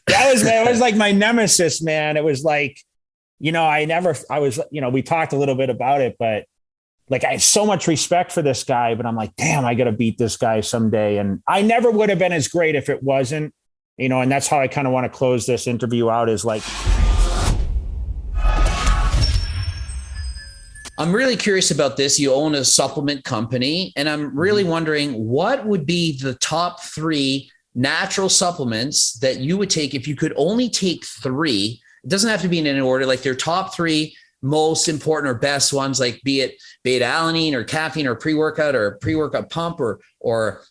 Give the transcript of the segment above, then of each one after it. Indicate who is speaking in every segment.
Speaker 1: It was like my nemesis, man. It was like, we talked a little bit about it, but like I have so much respect for this guy, but I'm like, damn, I got to beat this guy someday. And I never would have been as great if it wasn't, and that's how I kind of want to close this interview out is like,
Speaker 2: I'm really curious about this. You own a supplement company, and I'm really wondering what would be the top 3 natural supplements that you would take if you could only take 3. It doesn't have to be in any order, like their top 3 most important or best ones, like be it beta-alanine or caffeine or pre-workout pump or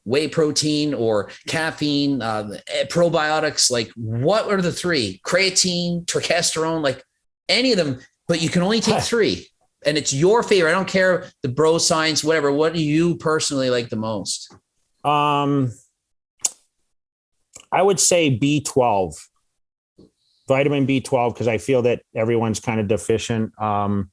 Speaker 2: whey protein or caffeine, probiotics. Like what are the 3? Creatine, testosterone, like any of them, but you can only take 3. And it's your favorite. I don't care the bro science, whatever. What do you personally like the most?
Speaker 1: I would say B12, vitamin B12, because I feel that everyone's kind of deficient. Trying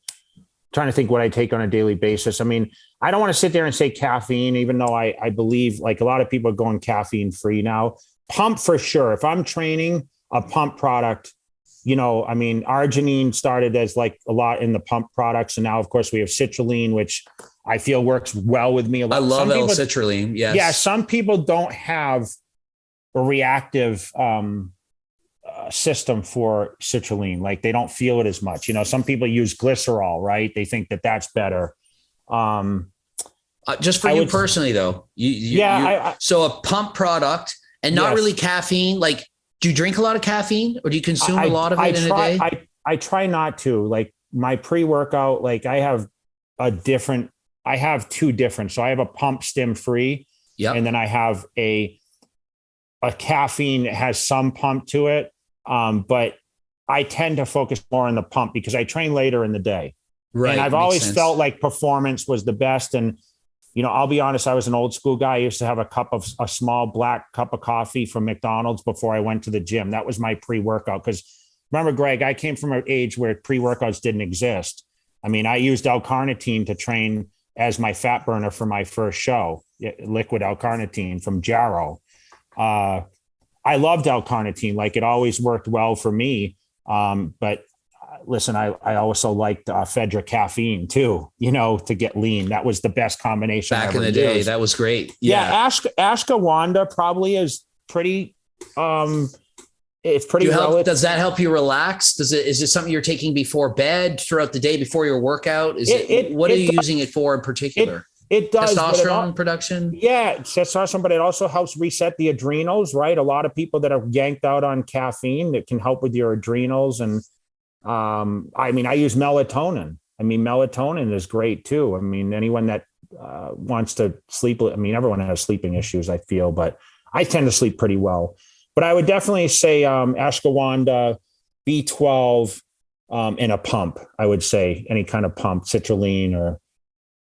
Speaker 1: to think what I take on a daily basis. I mean, I don't want to sit there and say caffeine, even though I believe like a lot of people are going caffeine free now. Pump for sure. If I'm training, a pump product. I mean, Arginine started as like a lot in the pump products. And now, of course, we have citrulline, which I feel works well with me a lot.
Speaker 2: I love L-citrulline. Yes.
Speaker 1: Yeah. Some people don't have a reactive system for citrulline. Like they don't feel it as much. Some people use glycerol, right? They think that that's better.
Speaker 2: Just for you personally, though. So a pump product and not really caffeine, like, do you drink a lot of caffeine or do you consume a lot of it in a day?
Speaker 1: I try not to. Like my pre-workout, like I have 2 different. So I have a pump stim free.
Speaker 2: Yeah.
Speaker 1: And then I have a caffeine that has some pump to it. But I tend to focus more on the pump because I train later in the day. Right. And I've always felt like performance was the best. And I'll be honest, I was an old school guy. I used to have a small black cup of coffee from McDonald's before I went to the gym. That was my pre-workout. Because remember, Greg, I came from an age where pre-workouts didn't exist. I mean, I used L-carnitine to train as my fat burner for my first show, liquid L-carnitine from Jarrow. I loved L-carnitine. Like it always worked well for me. But listen, I also liked Fedra caffeine too, to get lean. That was the best combination.
Speaker 2: Back in the day, that was great.
Speaker 1: Yeah. Ashwagandha probably is pretty, it's pretty
Speaker 2: Does that help you relax? Is it something you're taking before bed, throughout the day, before your workout? What are you using it for in particular?
Speaker 1: It does.
Speaker 2: Testosterone production? Yeah,
Speaker 1: testosterone, but it also helps reset the adrenals, right? A lot of people that are yanked out on caffeine, it can help with your adrenals. And I mean, I use melatonin. I mean, melatonin is great too. I mean, anyone that wants to sleep, I mean, everyone has sleeping issues, I feel, but I tend to sleep pretty well. But I would definitely say ashwagandha, B12, and a pump. I would say any kind of pump, citrulline or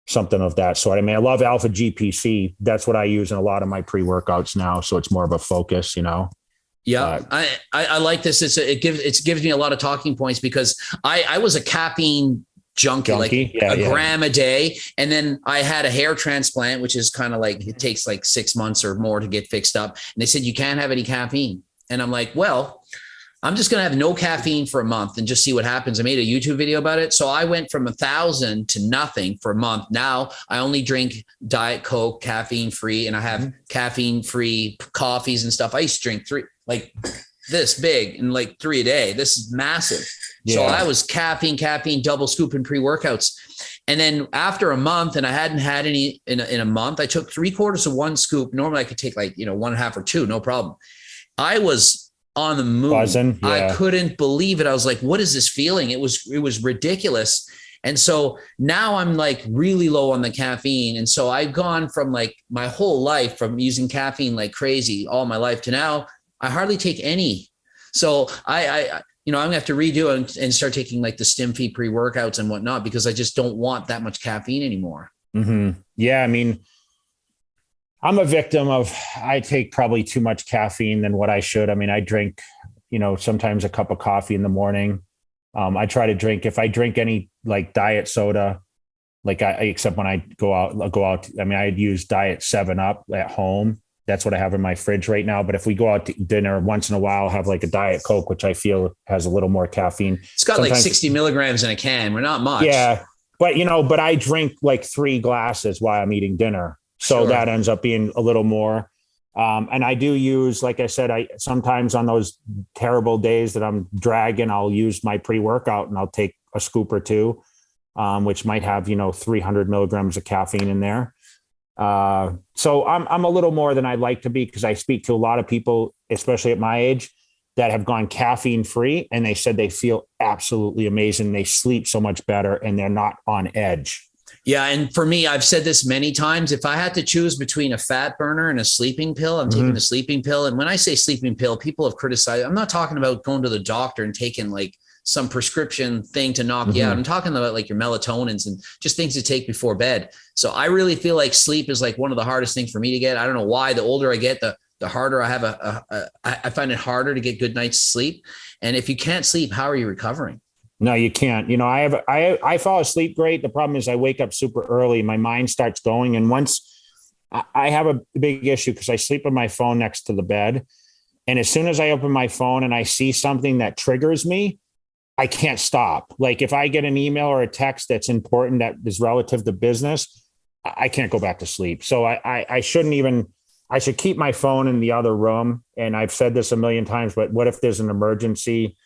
Speaker 1: something of that sort. I mean, I love alpha GPC. That's what I use in a lot of my pre-workouts now. So it's more of a focus,
Speaker 2: Yeah, I like this. It gives me a lot of talking points because I was a caffeine junkie. Like a gram a day. And then I had a hair transplant, which is kind of like, it takes like 6 months or more to get fixed up. And they said, you can't have any caffeine. And I'm like, well, I'm just going to have no caffeine for a month and just see what happens. I made a YouTube video about it. So I went from 1,000 to nothing for a month. Now I only drink Diet Coke, caffeine free, and I have caffeine free coffees and stuff. I used to drink 3, like this big and like 3 a day. This is massive. Yeah. So I was caffeine, double scooping pre-workouts. And then after a month, and I hadn't had any in a month, I took 3/4 of 1 scoop. Normally I could take like, 1.5 or 2, no problem. I was on the moon. Buzzing, yeah. I couldn't believe it. I was like, what is this feeling? It was ridiculous. And so now I'm like really low on the caffeine. And so I've gone from like my whole life from using caffeine like crazy all my life to now I hardly take any. So I'm gonna have to redo it and start taking like the stim feed pre-workouts and whatnot, because I just don't want that much caffeine anymore.
Speaker 1: Mm-hmm. Yeah. I mean, I'm a victim of, I take probably too much caffeine than what I should. I mean, I drink, sometimes a cup of coffee in the morning. I try to drink, if I drink any like diet soda, like except when I go out, I mean, I'd use diet 7-Up at home. That's what I have in my fridge right now. But if we go out to dinner once in a while, I'll have like a Diet Coke, which I feel has a little more caffeine.
Speaker 2: It's got like 60 milligrams in a can. We're not much.
Speaker 1: Yeah. But, but I drink like 3 glasses while I'm eating dinner. So that ends up being a little more. And I do use, like I said, I sometimes on those terrible days that I'm dragging, I'll use my pre-workout and I'll take a scoop or two, which might have, 300 milligrams of caffeine in there. So I'm a little more than I'd like to be, because I speak to a lot of people, especially at my age, that have gone caffeine free, and they said they feel absolutely amazing. They sleep so much better and they're not on edge.
Speaker 2: Yeah. And for me, I've said this many times, if I had to choose between a fat burner and a sleeping pill, I'm taking the sleeping pill. And when I say sleeping pill, people have criticized, I'm not talking about going to the doctor and taking like some prescription thing to knock you out. I'm talking about like your melatonins and just things to take before bed. So I really feel like sleep is like one of the hardest things for me to get. I don't know why. The older I get, the harder I have I find it harder to get good night's sleep. And if you can't sleep, how are you recovering?
Speaker 1: No, you can't. I fall asleep great. The problem is I wake up super early. My mind starts going. And once I have a big issue because I sleep with my phone next to the bed. And as soon as I open my phone and I see something that triggers me, I can't stop. Like if I get an email or a text that's important, that is relative to business, I can't go back to sleep. So I should keep my phone in the other room. And I've said this a million times, but what if there's an emergency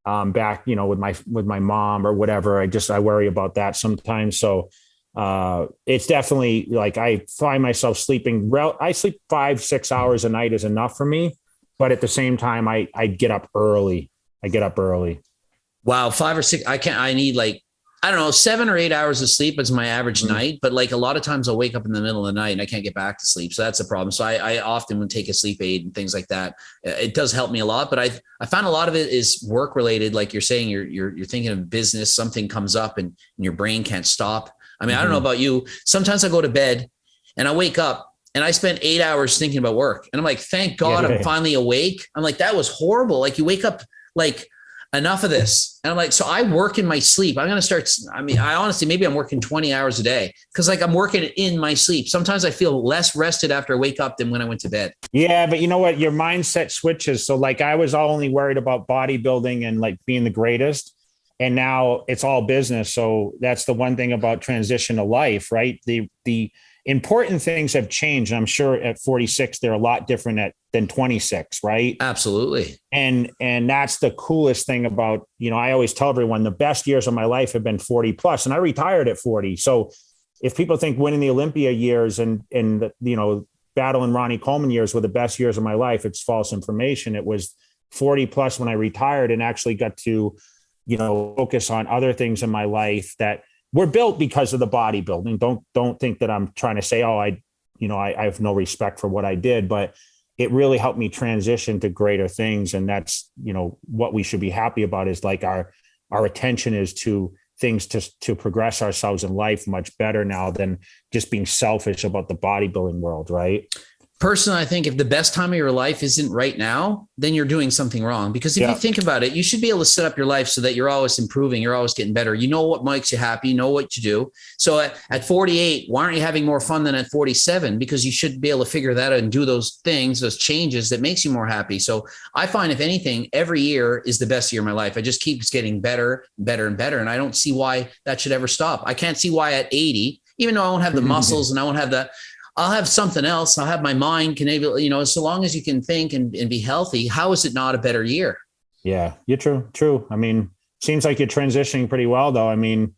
Speaker 1: back, with my mom or whatever? I worry about that sometimes. So it's definitely like, I find myself sleeping. I sleep 5-6 hours a night is enough for me. But at the same time, I get up early.
Speaker 2: Wow. 5 or 6. I need like, I don't know, 7 or 8 hours of sleep is my average night. But like a lot of times I'll wake up in the middle of the night and I can't get back to sleep. So that's a problem. So I often would take a sleep aid and things like that. It does help me a lot, but I found a lot of it is work related. Like you're saying, you're thinking of business, something comes up and your brain can't stop. I mean, I don't know about you. Sometimes I go to bed and I wake up and I spent 8 hours thinking about work. And I'm like, thank God I'm finally awake. I'm like, that was horrible. Like you wake up like, enough of this. And I'm like, so I work in my sleep. I'm going to start. I mean, I honestly, maybe I'm working 20 hours a day because like I'm working in my sleep. Sometimes I feel less rested after I wake up than when I went to bed.
Speaker 1: Yeah. But you know what? Your mindset switches. So like I was only worried about bodybuilding and like being the greatest. And now it's all business. So that's the one thing about transition to life, right? The important things have changed. I'm sure at 46, they're a lot different than 26, right?
Speaker 2: Absolutely.
Speaker 1: And that's the coolest thing about, I always tell everyone the best years of my life have been 40 plus, and I retired at 40. So if people think winning the Olympia years and battling Ronnie Coleman years were the best years of my life, it's false information. It was 40 plus when I retired and actually got to, focus on other things in my life that were built because of the bodybuilding. Don't think that I'm trying to say, I have no respect for what I did, but it really helped me transition to greater things. And that's, what we should be happy about is like our attention is to things to progress ourselves in life much better now than just being selfish about the bodybuilding world. Right.
Speaker 2: Personally, I think if the best time of your life isn't right now, then you're doing something wrong. Because if you think about it, you should be able to set up your life so that you're always improving. You're always getting better. You know what makes you happy. You know what to do. So at 48, why aren't you having more fun than at 47? Because you should be able to figure that out and do those things, those changes that makes you more happy. So I find, if anything, every year is the best year of my life. I just keeps getting better, better, and better. And I don't see why that should ever stop. I can't see why at 80, even though I won't have the muscles and I won't have I'll have something else. I'll have my mind can able, so long as you can think and be healthy, how is it not a better year?
Speaker 1: Yeah, you're true. I mean, seems like you're transitioning pretty well though. I mean,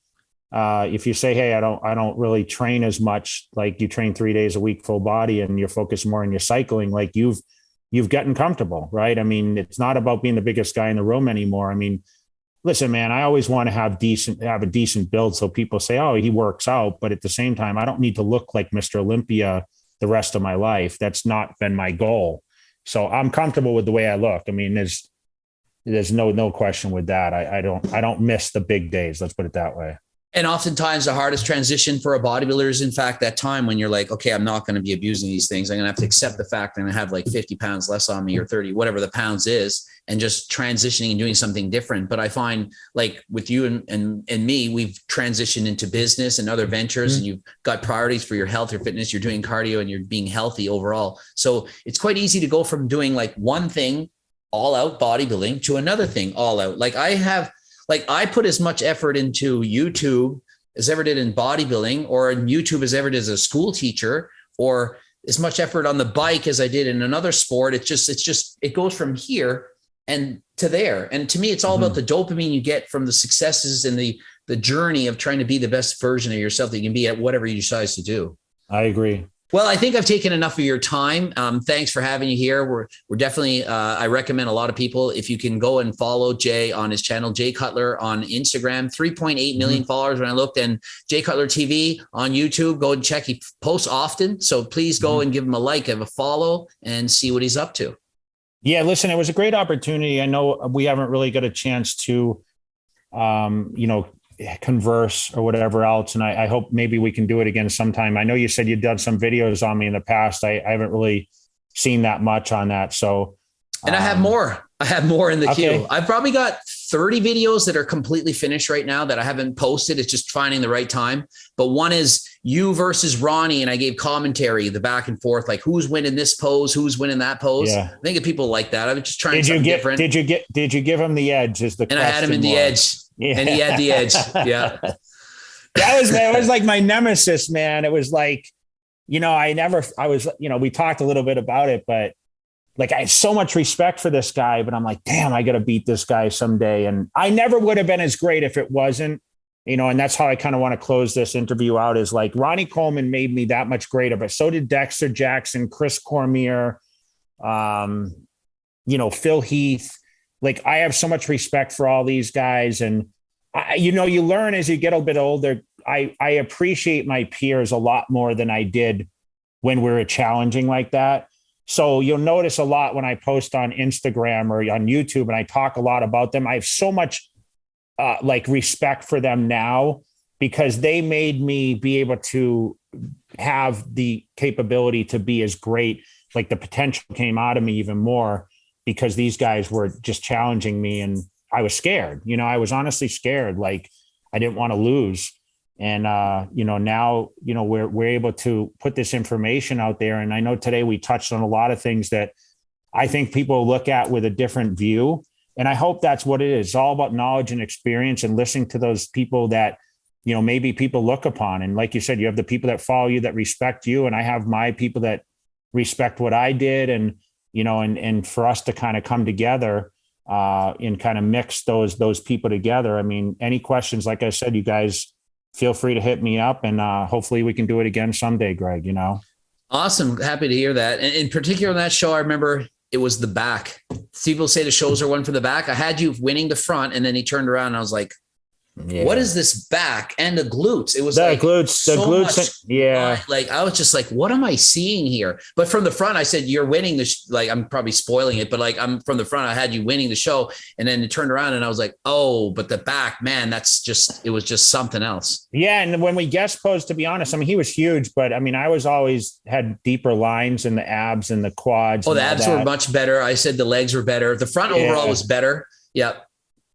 Speaker 1: if you say, hey, I don't really train as much, like you train 3 days a week, full body, and you're focused more on your cycling, like you've gotten comfortable, right? I mean, it's not about being the biggest guy in the room anymore. I mean, listen, man, I always want to have a decent build. So people say, oh, he works out. But at the same time, I don't need to look like Mr. Olympia the rest of my life. That's not been my goal. So I'm comfortable with the way I look. I mean, there's no question with that. I don't miss the big days. Let's put it that way.
Speaker 2: And oftentimes the hardest transition for a bodybuilder is in fact that time when you're like, okay, I'm not going to be abusing these things. I'm going to have to accept the fact that I'm going to have like 50 pounds less on me or 30, whatever the pounds is. and just transitioning and doing something different. But I find like with you and me, we've transitioned into business and other ventures, and you've got priorities for your health, your fitness, you're doing cardio, and you're being healthy overall. So it's quite easy to go from doing like one thing, all out bodybuilding, to another thing, all out. Like I put as much effort into YouTube as ever did in bodybuilding, or in YouTube as ever did as a school teacher, or as much effort on the bike as I did in another sport. It goes from here and to there. And to me, it's all about the dopamine you get from the successes and the journey of trying to be the best version of yourself that you can be at whatever you decide to do.
Speaker 1: I agree.
Speaker 2: Well, I think I've taken enough of your time. Thanks for having you here. We're definitely, I recommend a lot of people, if you can go and follow Jay on his channel, Jay Cutler on Instagram, 3.8 million followers when I looked, and Jay Cutler TV on YouTube. Go and check. He posts often. So please go and give him a like, give a follow, and see what he's up to.
Speaker 1: Yeah, listen, it was a great opportunity. I know we haven't really got a chance to, converse or whatever else. And I hope maybe we can do it again sometime. I know you said you've done some videos on me in the past. I haven't really seen that much on that. So,
Speaker 2: and I have more in the queue. I've probably got 30 videos that are completely finished right now that I haven't posted. It's just finding the right time. But one is you versus Ronnie. And I gave commentary, the back and forth, like who's winning this pose, who's winning that pose. Yeah. I think if people like that, I was just trying something different.
Speaker 1: Did you give him the edge? And
Speaker 2: I had him in the edge. Yeah. And he had the edge. Yeah.
Speaker 1: It was like my nemesis, man. It was like, we talked a little bit about it, but like, I had so much respect for this guy, but I'm like, damn, I got to beat this guy someday. And I never would have been as great if it wasn't, and that's how I kind of want to close this interview out, is like Ronnie Coleman made me that much greater, but so did Dexter Jackson, Chris Cormier, Phil Heath. Like, I have so much respect for all these guys. And you learn as you get a bit older. I appreciate my peers a lot more than I did when we were challenging like that. So you'll notice a lot when I post on Instagram or on YouTube and I talk a lot about them. I have so much respect for them now because they made me be able to have the capability to be as great. Like, the potential came out of me even more because these guys were just challenging me, and I was scared. I was honestly scared. Like, I didn't want to lose. And, now, we're able to put this information out there. And I know today we touched on a lot of things that I think people look at with a different view. And I hope that's what it is. It's all about knowledge and experience and listening to those people that, maybe people look upon. And like you said, you have the people that follow you, that respect you. And I have my people that respect what I did. And, and for us to kind of come together and kind of mix those people together. I mean, any questions, like I said, you guys feel free to hit me up, and hopefully we can do it again someday, Greg,
Speaker 2: Awesome. Happy to hear that. And in particular, on that show, I remember it was the back. People say the shows are one for the back. I had you winning the front, and then he turned around and I was like, what is this back and the glutes? It was
Speaker 1: the glutes. Yeah.
Speaker 2: Like, I was just like, what am I seeing here? But from the front, I said, you're winning this. Like, I'm probably spoiling it, but like, I'm from the front, I had you winning the show. And then it turned around and I was like, oh, but the back, man, it was just something else.
Speaker 1: Yeah. And when we guest posed, to be honest, I mean, he was huge, but I mean, I was always had deeper lines in the abs and the quads.
Speaker 2: Oh, the abs were much better. I said the legs were better. The front overall was better. Yep.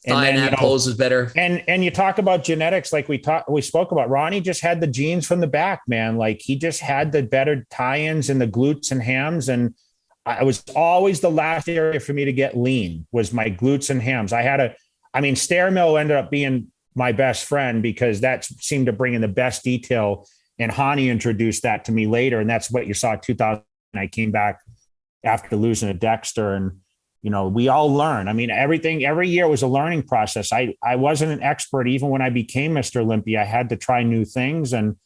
Speaker 2: And then, pose was better. And
Speaker 1: you talk about genetics, like we spoke about. Ronnie just had the genes from the back, man. Like, he just had the better tie-ins and the glutes and hams. And I was always the last area for me to get lean was my glutes and hams. Stair mill ended up being my best friend because that seemed to bring in the best detail. And Hani introduced that to me later. And that's what you saw 2000. I came back after losing to Dexter, and we all learn. I mean, every year was a learning process. I wasn't an expert. Even when I became Mr. Olympia, I had to try new things and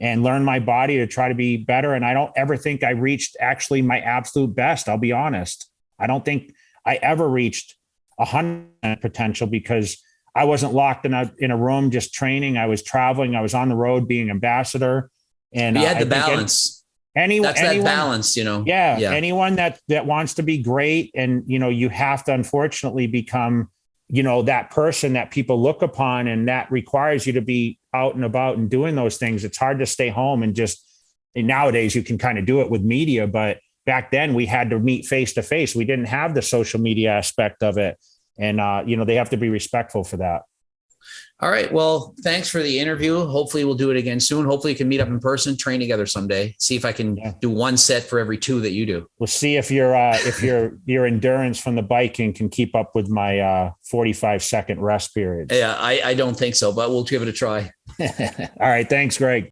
Speaker 1: learn my body to try to be better. And I don't ever think I reached actually my absolute best. I'll be honest. I don't think I ever reached 100% potential because I wasn't locked in a room just training. I was traveling. I was on the road being ambassador. And
Speaker 2: you had the balance. Anyone, that balance,
Speaker 1: Yeah. Anyone that wants to be great, and, you have to unfortunately become, that person that people look upon, and that requires you to be out and about and doing those things. It's hard to stay home and nowadays you can kind of do it with media, but back then we had to meet face to face. We didn't have the social media aspect of it. And, they have to be respectful for that.
Speaker 2: All right. Well, thanks for the interview. Hopefully we'll do it again soon. Hopefully we can meet up in person, train together someday. See if I can do one set for every 2 that you do.
Speaker 1: We'll see if your endurance from the biking can keep up with my 45-second rest period.
Speaker 2: Yeah, I don't think so, but we'll give it a try.
Speaker 1: All right. Thanks, Greg.